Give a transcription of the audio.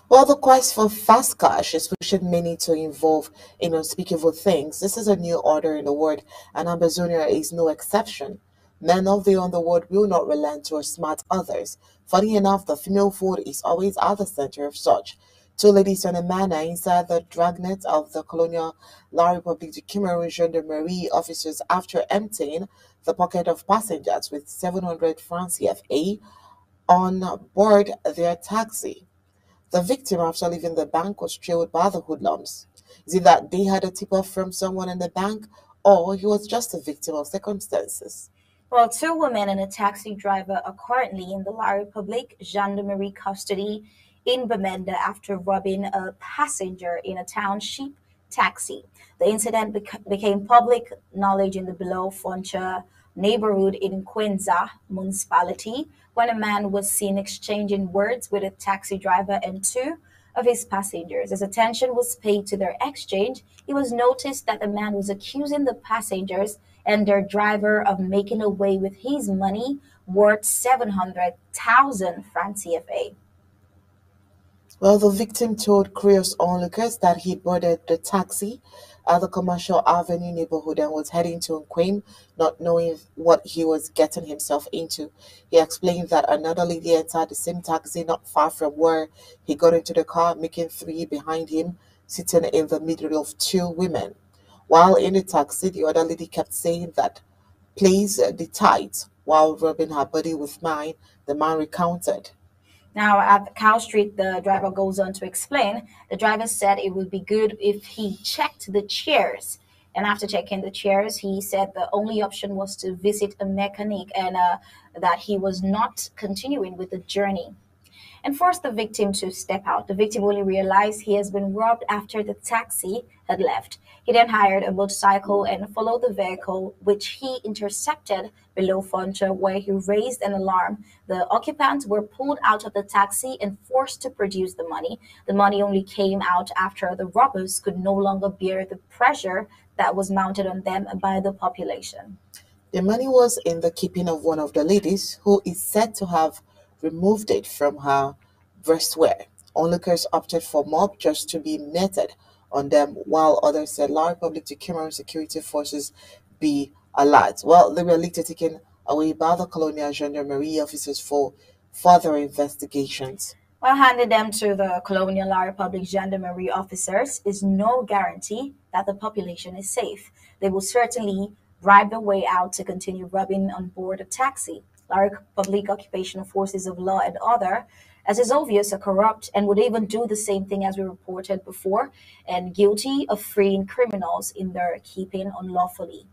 While the quest for fast cash is pushing many to involve in unspeakable things, this is a new order in the world, and Ambazonia is no exception. Men of the underworld will not relent to outsmart others. Funny enough, the female food is always at the center of such. Two ladies and a man are inside the dragnet of the colonial La République du Cameroon gendarmerie officers after emptying the pocket of passengers with 700 francs CFA on board their taxi. The victim, after leaving the bank, was trailed by the hoodlums. Is it that they had a tip off from someone in the bank, or he was just a victim of circumstances? Well, two women and a taxi driver are currently in the La Republique Gendarmerie custody in Bamenda after robbing a passenger in a township taxi. The incident became public knowledge in the below Foncha neighborhood in Quenza municipality when a man was seen exchanging words with a taxi driver and two of his passengers. As attention was paid to their exchange, it was noticed that the man was accusing the passengers and their driver of making away with his money worth 700,000 francs CFA. Well, the victim told curious onlookers that he boarded the taxi at the Commercial Avenue neighborhood and was heading to Nquim, not knowing what he was getting himself into. He explained that another lady entered the same taxi not far from where he got into the car, making three behind him, sitting in the middle of two women. While in the taxi, the other lady kept saying that, "Please, the tight," while rubbing her body with mine, the man recounted. Now, at Cow Street, the driver goes on to explain the driver said it would be good if he checked the chairs. And after checking the chairs, he said the only option was to visit a mechanic and that he was not continuing with the journey and forced the victim to step out. The victim only realized he has been robbed after the taxi had left. He then hired a motorcycle and followed the vehicle, which he intercepted below Foncha, where he raised an alarm. The occupants were pulled out of the taxi and forced to produce the money. The money only came out after the robbers could no longer bear the pressure that was mounted on them by the population. The money was in the keeping of one of the ladies, who is said to have removed it from her breastwear. Onlookers opted for mob just to be netted on them, while others said La Republic to Cameroon security forces be alert. Well, they were later taken away by the colonial gendarmerie officers for further investigations. While handing them to the Colonial La Republic Gendarmerie officers is no guarantee that the population is safe. They will certainly bribe their way out to continue robbing on board a taxi. La Republic Occupational Forces of Law and other, as is obvious, are corrupt and would even do the same thing as we reported before and guilty of freeing criminals in their keeping unlawfully.